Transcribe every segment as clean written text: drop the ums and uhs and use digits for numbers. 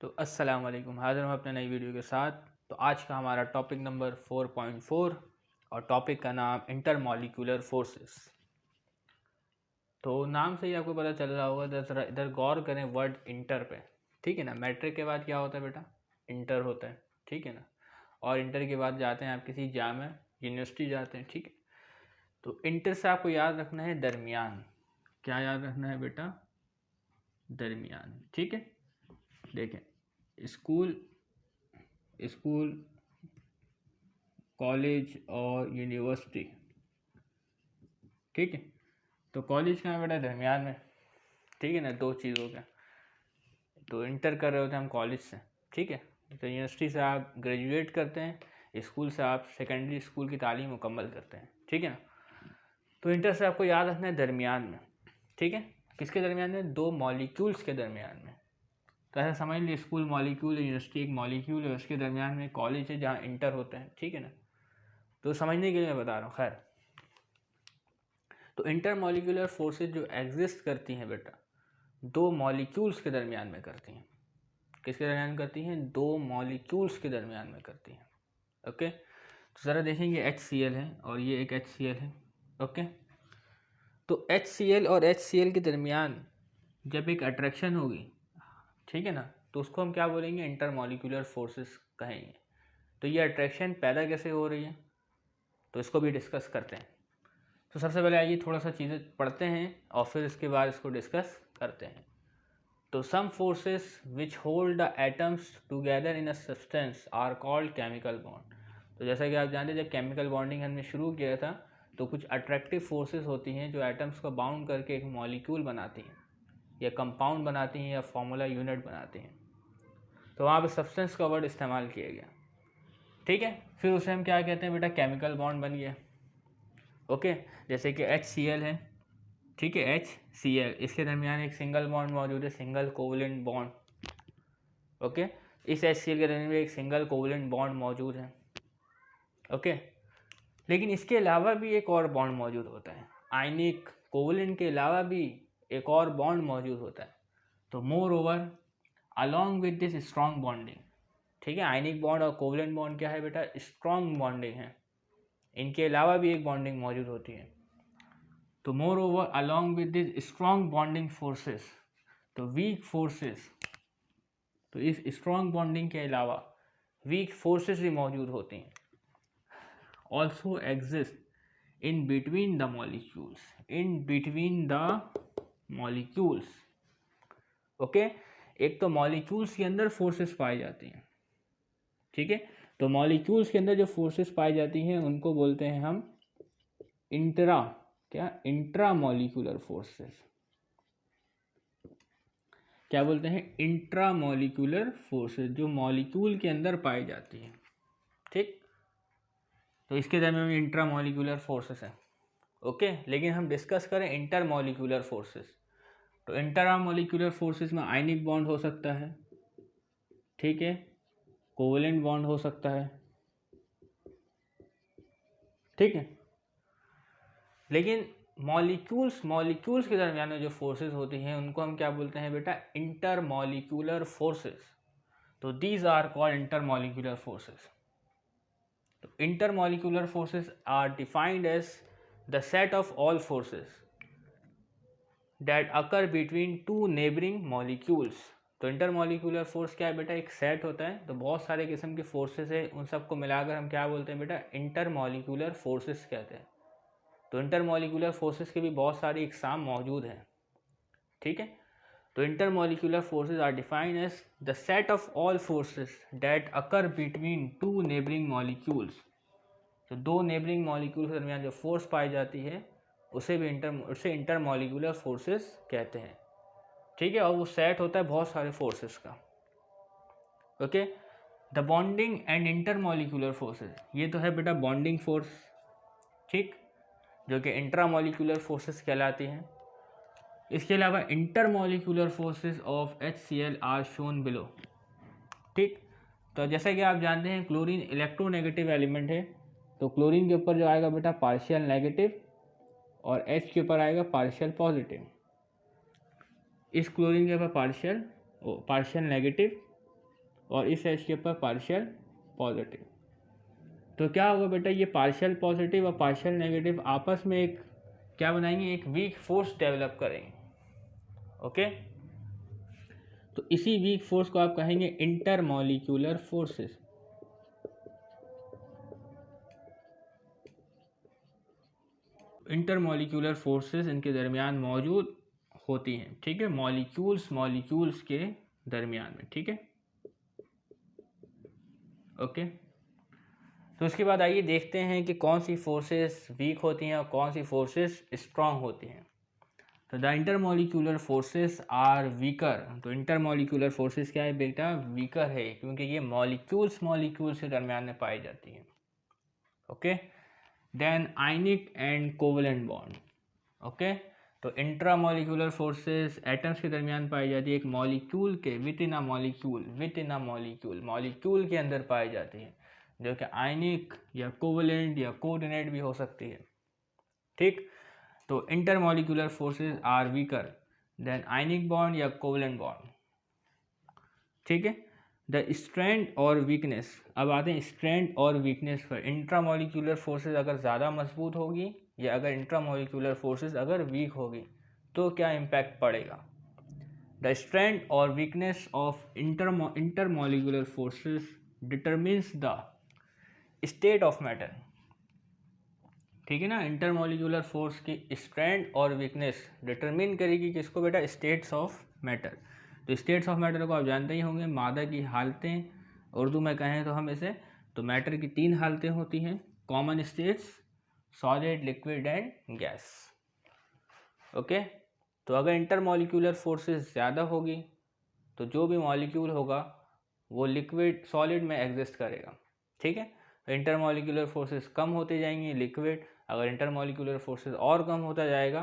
तो अस्सलाम वालेकुम, हाज़िर हूँ अपने नई वीडियो के साथ। तो आज का हमारा टॉपिक नंबर 4.4 और टॉपिक का नाम इंटरमॉलिक्यूलर फोर्सेस। तो नाम से ही आपको पता चल रहा होगा, जरा इधर गौर करें वर्ड इंटर पे। ठीक है ना, मैट्रिक के बाद क्या होता है बेटा? इंटर होता है। ठीक है ना, और इंटर के बाद जाते हैं आप किसी जामे यूनिवर्सिटी जाते हैं। ठीक है, तो इंटर से आपको याद रखना है दरमियान। क्या याद रखना है बेटा? दरमियान। ठीक है, देखें, स्कूल स्कूल कॉलेज और यूनिवर्सिटी। ठीक है, तो कॉलेज कहाँ बेटा? दरमियान में। ठीक है ना, दो चीज़ हो गया। तो इंटर कर रहे होते हैं हम कॉलेज से। ठीक है, तो यूनिवर्सिटी से आप ग्रेजुएट करते हैं, स्कूल से आप सेकेंडरी स्कूल की तालीम मुकम्मल करते हैं। ठीक है ना, तो इंटर से आपको याद रखना है दरमियान में। ठीक है, किसके दरमियान में? दो मॉलिक्यूल्स के दरमियान में। तो ऐसा समझ लीजिए, स्कूल मॉलिक्यूल, यूनिवर्सिटी एक मॉलिक्यूल है, उसके दरमियान में कॉलेज है जहाँ इंटर होते हैं। ठीक है ना, तो समझने के लिए मैं बता रहा हूँ। खैर, तो इंटरमॉलिक्यूलर फोर्सेस जो एग्जिस्ट करती हैं बेटा, दो मॉलिक्यूल्स के दरमियान में करती हैं। किसके दरमियान करती हैं? दो मॉलिक्यूल्स के दरमियान में करती हैं। ओके, तो ज़रा देखेंगे HCl है और ये एक HCl है। ओके, तो HCl और HCl के दरमियान जब एक अट्रैक्शन होगी, ठीक है ना, तो उसको हम क्या बोलेंगे? इंटरमॉलिक्यूलर फोर्सेस कहेंगे। तो ये अट्रैक्शन पैदा कैसे हो रही है, तो इसको भी डिस्कस करते हैं। तो सबसे पहले आइए थोड़ा सा चीज़ें पढ़ते हैं और फिर इसके बाद इसको डिस्कस करते हैं। तो some forces which hold the atoms together in a substance are called chemical bond. तो जैसा कि आप जानते हैं, जब केमिकल बॉन्डिंग हमने शुरू किया था तो कुछ अट्रैक्टिव फोर्सेस होती हैं जो एटम्स को बाउंड करके एक मॉलिक्यूल बनाती हैं या कंपाउंड बनाती हैं या फॉर्मूला यूनिट बनाती हैं। तो वहाँ पर सब्सटेंस का वर्ड इस्तेमाल किया गया। ठीक है, फिर उसे हम क्या कहते हैं बेटा? केमिकल बॉन्ड बन गया। ओके, जैसे कि HCl है। ठीक है, HCl, इसके दरमियान एक सिंगल बॉन्ड मौजूद है, सिंगल कोवलेंट बॉन्ड। ओके, इस HCl के दरमियान एक सिंगल कोवलेंट बॉन्ड मौजूद है। ओके, लेकिन इसके अलावा भी एक और बॉन्ड मौजूद होता है। आयनिक कोवलेंट के अलावा भी एक और बॉन्ड मौजूद होता है। तो more over along with this strong bonding, ठीक है, आयनिक बॉन्ड और कोवलेंट बॉन्ड क्या है बेटा? स्ट्रॉन्ग बॉन्डिंग है। इनके अलावा भी एक बॉन्डिंग मौजूद होती है। तो more over along with this strong bonding forces, तो वीक फोर्सेस, तो इस स्ट्रॉन्ग बॉन्डिंग के अलावा वीक फोर्सेस भी मौजूद होती हैं। Also exist in between the molecules, in between the molecules. Okay, एक तो मॉलिक्यूल्स के अंदर फोर्सेस पाई जाती हैं। ठीक है, तो मॉलिक्यूल्स के अंदर जो फोर्सेस पाई जाती हैं उनको बोलते हैं हम इंट्रा मॉलिक्यूलर फोर्सेस। क्या बोलते हैं? इंट्रा मॉलिक्यूलर फोर्सेस, जो मॉलिक्यूल के अंदर पाई जाती हैं। ठीक, तो इसके दरमियान इंट्रा मॉलिक्यूलर फोर्सेस है। ओके, लेकिन हम डिस्कस करें इंटर मॉलिक्यूलर फोर्सेस। तो इंट्रा मॉलिक्यूलर फोर्सेस में आयनिक बॉन्ड हो सकता है, ठीक है, कोवलेंट बॉन्ड हो सकता है। ठीक है, लेकिन मॉलिक्यूल्स के दरमियान में जो फोर्सेस होती हैं उनको हम क्या बोलते हैं बेटा? Intermolecular forces. तो these are called intermolecular forces. तो intermolecular forces are defined as the set of all forces that occur between two neighbouring molecules. तो इंटर मॉलिक्यूलर फोर्स क्या है बेटा? एक सेट होता है, तो बहुत सारे किस्म के फोर्सेस है, उन सबको मिलाकर हम क्या बोलते हैं बेटा? इंटर मॉलिक्यूलर फोर्सेस कहते हैं। तो इंटरमॉलिक्यूलर फोर्सेस के भी बहुत सारी इकसाम मौजूद हैं। ठीक है, तो intermolecular forces are defined as the set of all forces that occur between two neighbouring molecules. तो दो नेबरिंग मॉलिक्यूल के दरमियान जो फोर्स पाई जाती है उसे इंटरमॉलिक्यूलर फोर्सेस कहते हैं। ठीक है, और वो सेट होता है बहुत सारे फोर्सेस का। Okay, the bonding and intermolecular forces, ये तो है बेटा बॉन्डिंग फोर्स, ठीक, जो कि इंट्रामॉलिक्यूलर फोर्सेस कहलाती हैं। इसके अलावा intermolecular forces of HCl are shown below. ठीक, तो जैसा कि आप जानते हैं क्लोरीन इलेक्ट्रोनेगेटिव एलिमेंट है, तो क्लोरीन के ऊपर जो आएगा बेटा पार्शियल नेगेटिव और H के ऊपर आएगा पार्शियल पॉजिटिव। इस क्लोरीन के ऊपर पार्शियल नेगेटिव और इस एच के ऊपर पार्शियल पॉजिटिव। तो क्या होगा बेटा, ये पार्शियल पॉजिटिव और पार्शियल नेगेटिव आपस में एक क्या बनाएंगे, एक वीक फोर्स डेवलप करेंगे। ओके, तो इसी वीक फोर्स को आप कहेंगे इंटरमॉलिक्यूलर फोर्सेस। इंटरमॉलिक्यूलर फोर्सेस इनके दरमियान मौजूद होती हैं, ठीक है, मॉलिक्यूल्स के दरमियान में, ठीक है। ओके, तो उसके बाद आइए देखते हैं कि कौन सी फोर्सेस वीक होती हैं और कौन सी फोर्सेस स्ट्रांग होती हैं। तो the intermolecular forces are weaker. तो इंटरमॉलिक्यूलर फोर्सेस क्या है बेटा, वीकर है, क्योंकि ये मॉलिक्यूल्स के दरमियान में पाई जाती हैं। Okay, then ionic and covalent bond. Okay, तो इंट्रामॉलिक्यूलर फोर्सेस एटम्स के दरमियान पाई जाती है, एक मॉलिक्यूल के विद इन अ मॉलिक्यूल के अंदर पाई जाती है, जो कि आयनिक या कोवेलेंट या कोऑर्डिनेट भी हो सकती है, ठीक। तो intermolecular forces are weaker than ionic bond या कोवेलेंट बॉन्ड, ठीक है। द स्ट्रेंथ और वीकनेस, अब आते हैं स्ट्रेंथ और वीकनेस पर। इंट्रामॉलिक्यूलर फोर्सेस अगर ज़्यादा मजबूत होगी या अगर इंट्रामॉलिक्यूलर फोर्सेस अगर वीक होगी तो क्या इम्पैक्ट पड़ेगा। द स्ट्रेंथ और weakness of intermolecular forces determines the state of matter, ठीक है ना। इंटरमॉलिक्यूलर फोर्स की स्ट्रेंथ और वीकनेस डिटरमिन करेगी किसको बेटा, स्टेट्स ऑफ मैटर। तो स्टेट्स ऑफ मैटर को आप जानते ही होंगे, मादा की हालतें, उर्दू में कहें तो हम इसे, तो मैटर की 3 हालतें होती हैं, common states, solid, liquid and gas. Okay, तो अगर इंटरमॉलिक्यूलर फोर्सेस ज़्यादा होगी तो जो भी मॉलिक्यूल होगा वो लिक्विड सॉलिड में एग्जिस्ट करेगा, ठीक है। इंटरमॉलिक्यूलर फोर्सेस कम होते जाएंगे लिक्विड, अगर इंटरमॉलिक्यूलर फोर्सेस और कम होता जाएगा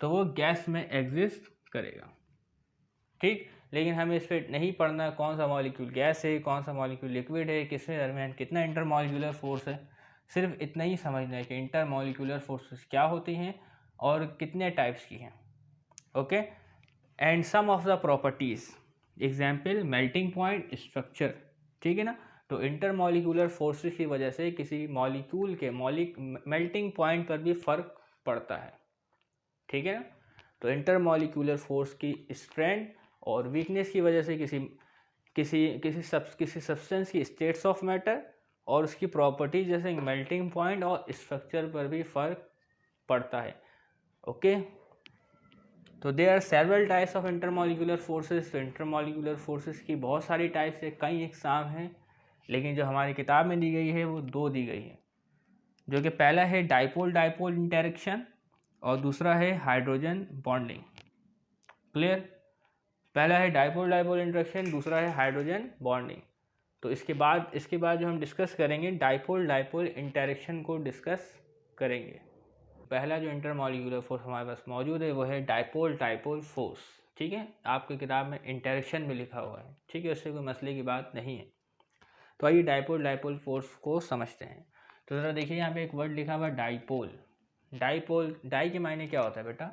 तो वो गैस में एग्जिस्ट करेगा, ठीक। लेकिन हमें इस पर नहीं पढ़ना कौन सा मॉलिक्यूल गैस है, कौन सा मॉलिक्यूल लिक्विड है, किसके दरमियान कितना इंटरमॉलिक्यूलर फोर्स है। सिर्फ इतना ही समझना है कि इंटरमॉलिक्यूलर फोर्सेस क्या होती हैं और कितने टाइप्स की हैं। Okay, and some of the properties, example melting point, structure, ठीक है ना। तो इंटरमॉलिक्यूलर फोर्सेस की वजह से किसी मॉलिक्यूल के मेल्टिंग पॉइंट पर भी फर्क पड़ता है, ठीक है ना। तो इंटरमॉलिक्यूलर फोर्स की स्ट्रेंथ और वीकनेस की वजह से किसी सब्सटेंस की स्टेट्स ऑफ मैटर और उसकी प्रॉपर्टी जैसे मेल्टिंग पॉइंट और स्ट्रक्चर पर भी फर्क पड़ता है। ओके, तो there are several types of intermolecular forces. तो इंटरमॉलिक्यूलर फोर्सेस की बहुत सारी टाइप्स है, कई एग्जाम हैं, लेकिन जो हमारी किताब में दी गई है वो 2 दी गई है, जो कि पहला है डाइपोल इंटरेक्शन और दूसरा है हाइड्रोजन बॉन्डिंग। क्लियर, पहला है डाइपोल इंटरेक्शन, दूसरा है हाइड्रोजन बॉन्डिंग। तो इसके बाद जो हम डिस्कस करेंगे डाइपोल इंटरेक्शन को डिस्कस करेंगे। पहला जो इंटरमॉलिक्यूलर फोर्स हमारे पास मौजूद है वो है डाइपोल फोर्स, ठीक है। आपकी किताब में इंटरेक्शन में लिखा हुआ है, ठीक है, उससे कोई मसले की बात नहीं है। तो आइए डाइपोल फोर्स को समझते हैं। तो ज़रा देखिए यहाँ पे एक वर्ड लिखा हुआ डाइपोल। डाई के मायने क्या होता है बेटा,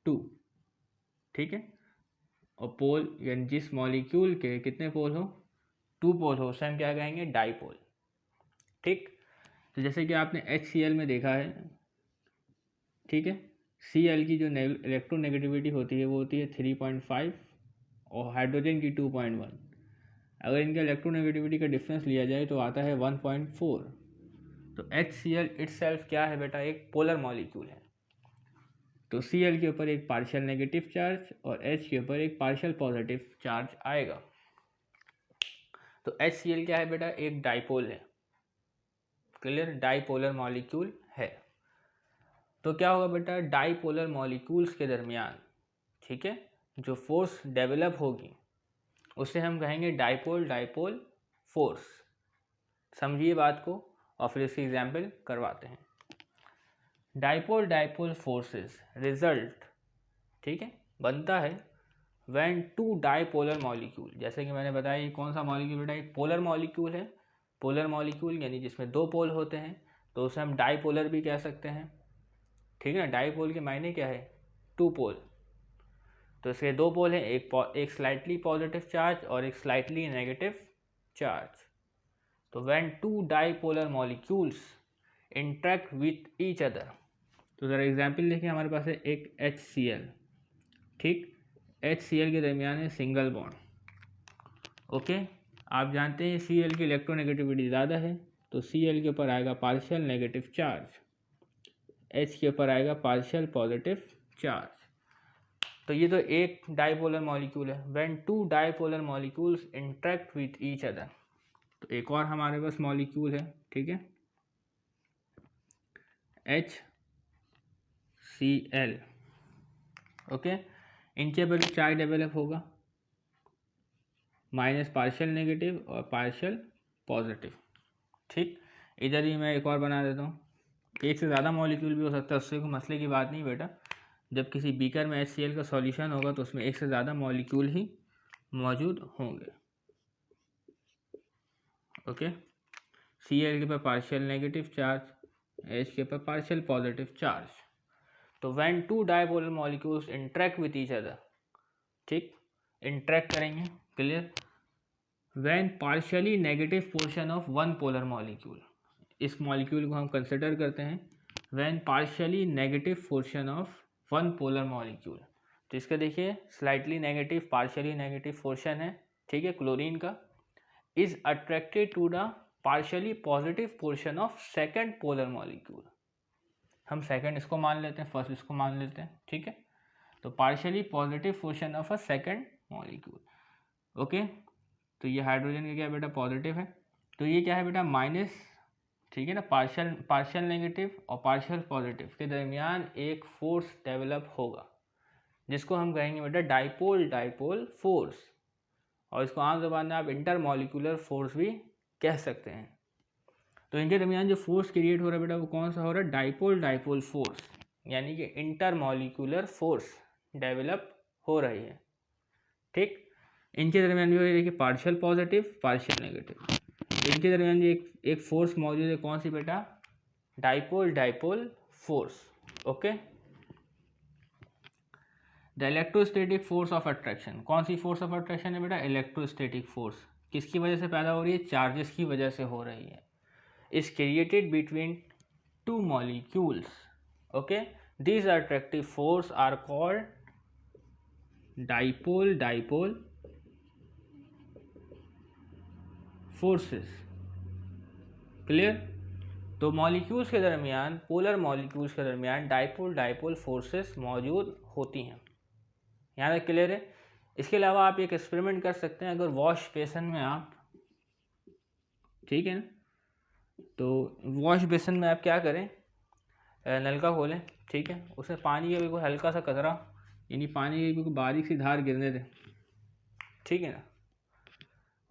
2, ठीक है, और पोल यानी जिस मॉलिक्यूल के कितने पोल हो, 2 पोल हो, उसे हम क्या कहेंगे, डाइपोल, ठीक। तो जैसे कि आपने HCl में देखा है, ठीक है, Cl की जो इलेक्ट्रोनेगेटिविटी होती है वो होती है 3.5 और हाइड्रोजन की 2.1। अगर इनका इलेक्ट्रोनेगेटिविटी का डिफरेंस लिया जाए तो आता है 1.4। तो HCl इटसेल्फ क्या है बेटा, एक पोलर मॉलिक्यूल है। तो Cl के ऊपर एक पार्शियल नेगेटिव चार्ज और H के ऊपर एक पार्शियल पॉजिटिव चार्ज आएगा। तो HCl क्या है बेटा, एक डाइपोल है। क्लियर, डाइपोलर मॉलिक्यूल है। तो क्या होगा बेटा, डाइपोलर मॉलिक्यूल्स के दरमियान, ठीक है, जो फोर्स डेवलप होगी उसे हम कहेंगे डाइपोल फोर्स। समझिए बात को और फिर इसकी एग्जाम्पल करवाते हैं। डाइपोल फोर्सेस रिजल्ट, ठीक है, बनता है व्हेन 2 डाइपोलर मॉलिक्यूल, जैसे कि मैंने बताया ये कौन सा मॉलिक्यूल बेटा, एक पोलर मॉलिक्यूल है। पोलर मॉलिक्यूल यानी जिसमें 2 पोल होते हैं, तो उसे हम डाइपोलर भी कह सकते हैं, ठीक है ना। डाइपोल के मायने क्या है, 2 पोल। तो इसके दो पोल हैं, एक स्लाइटली पॉजिटिव चार्ज और एक स्लाइटली नेगेटिव चार्ज। तो when two dipolar molecules interact with each other, तो ज़रा एग्जाम्पल देखिए, हमारे पास है एक HCl, ठीक, HCl के दरमियान है सिंगल बॉन्ड, ओके। आप जानते हैं Cl की इलेक्ट्रोनेगेटिविटी ज़्यादा है, तो Cl के ऊपर आएगा पार्शियल नेगेटिव चार्ज, H के ऊपर आएगा पार्शियल पॉजिटिव चार्ज। तो ये तो एक डाईपोलर मॉलिक्यूल है। When two dipolar molecules interact with each other, तो एक और हमारे पास मॉलिक्यूल है, ठीक है, HCl, ओके। इनके पर चार्ज डेवलप होगा, माइनस पार्शियल नेगेटिव और पार्शियल पॉजिटिव, ठीक। इधर ही मैं एक और बना देता हूँ, एक से ज़्यादा मॉलिक्यूल भी हो सकता है, उससे कोई मसले की बात नहीं बेटा। जब किसी बीकर में HCl का सॉल्यूशन होगा तो उसमें एक से ज़्यादा मॉलिक्यूल ही मौजूद होंगे, ओके। Cl के ऊपर पार्शियल नेगेटिव चार्ज, H के ऊपर पार्शियल पॉजिटिव चार्ज। तो when two dipolar molecules interact with each other, ठीक, इंटरेक्ट करेंगे, clear. When partially negative portion of one polar molecule, इस मॉलिक्यूल को हम कंसिडर करते हैं when partially negative portion of one polar molecule. तो इसका देखिए slightly negative partially negative portion है, ठीक है, क्लोरीन का, is attracted to the partially positive portion of second polar molecule. हम सेकंड इसको मान लेते हैं, फर्स्ट इसको मान लेते हैं, ठीक है। तो partially positive portion of a second molecule, okay. तो ये हाइड्रोजन का क्या बेटा पॉजिटिव है, तो ये क्या है बेटा माइनस, ठीक है ना, पार्शियल नेगेटिव और पार्शियल पॉजिटिव के दरमियान एक फोर्स डेवलप होगा जिसको हम कहेंगे बेटा डाइपोल फोर्स, और इसको आम ज़बान में आप इंटरमॉलिक्यूलर फोर्स भी कह सकते हैं। तो इनके दरमियान जो फोर्स क्रिएट हो रहा है बेटा वो कौन सा हो रहा है, डाइपोल फोर्स, यानी कि इंटरमॉलिक्यूलर फोर्स डेवलप हो रही है, ठीक। इनके दरमियान भी देखिए पार्शियल पॉजिटिव पार्शियल नेगेटिव, इनके दरमियान भी एक फोर्स मौजूद है, कौन सी बेटा, dipole force, okay. The electrostatic force of attraction, कौन सी फोर्स ऑफ अट्रैक्शन है बेटा, इलेक्ट्रोस्टैटिक फोर्स, किसकी वजह से पैदा हो रही है, चार्जेस की वजह से हो रही है, is created between two molecules, okay. These attractive force are called dipole forces, clear. तो मॉलिक्यूल्स के दरमियान, पोलर मॉलिक्यूल्स के दरमियान डाइपोल फोर्सेस मौजूद होती हैं, यहाँ तक क्लियर है। इसके अलावा आप एक एक्सपेरिमेंट कर सकते हैं, अगर वॉश बेसन में आप, ठीक है ना, तो वॉश बेसन में आप क्या करें, नलका खोलें, ठीक है, उसमें पानी का बिल्कुल हल्का सा कतरा, यानी पानी की बिल्कुल बारीक सी धार गिरने दें, ठीक है ना,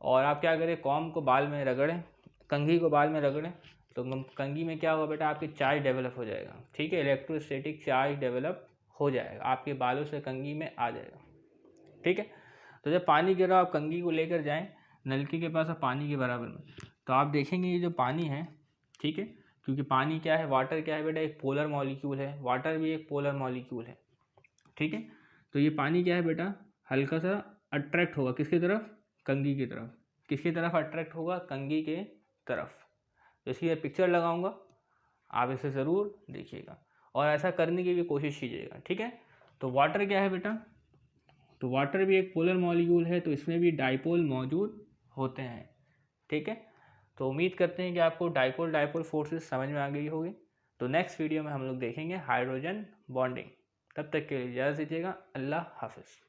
और आप क्या करें, कॉम को बाल में रगड़ें, कंघी को बाल में रगड़ें, तो कंघी में क्या होगा बेटा, आपकी चार्ज डेवलप हो जाएगा, ठीक है, इलेक्ट्रोस्टैटिक चार्ज डेवलप हो जाएगा, आपके बालों से कंघी में आ जाएगा, ठीक है। तो जब पानी गिरा आप कंघी को लेकर जाएं नलके के पास आप पानी के बराबर में, तो आप देखेंगे ये जो पानी है, ठीक है, क्योंकि पानी क्या है, वाटर क्या है बेटा, एक पोलर मॉलिक्यूल है, वाटर भी एक पोलर मॉलिक्यूल है, ठीक है। तो ये पानी क्या है बेटा, हल्का सा अट्रैक्ट होगा किसकी तरफ, कंघी की तरफ, किसकी तरफ अट्रैक्ट होगा, कंघी के तरफ। तो इसकी पिक्चर लगाऊंगा, आप इसे ज़रूर देखिएगा और ऐसा करने की भी कोशिश कीजिएगा, ठीक है। तो वाटर क्या है बेटा, तो वाटर भी एक पोलर मॉलिक्यूल है, तो इसमें भी डाइपोल मौजूद होते हैं, ठीक है। तो उम्मीद करते हैं कि आपको डाइपोल फोर्सेस समझ में आ गई होगी। तो नेक्स्ट वीडियो में हम लोग देखेंगे हाइड्रोजन बॉन्डिंग। तब तक के लिए इजाज़त दीजिएगा, अल्लाह हाफिज़।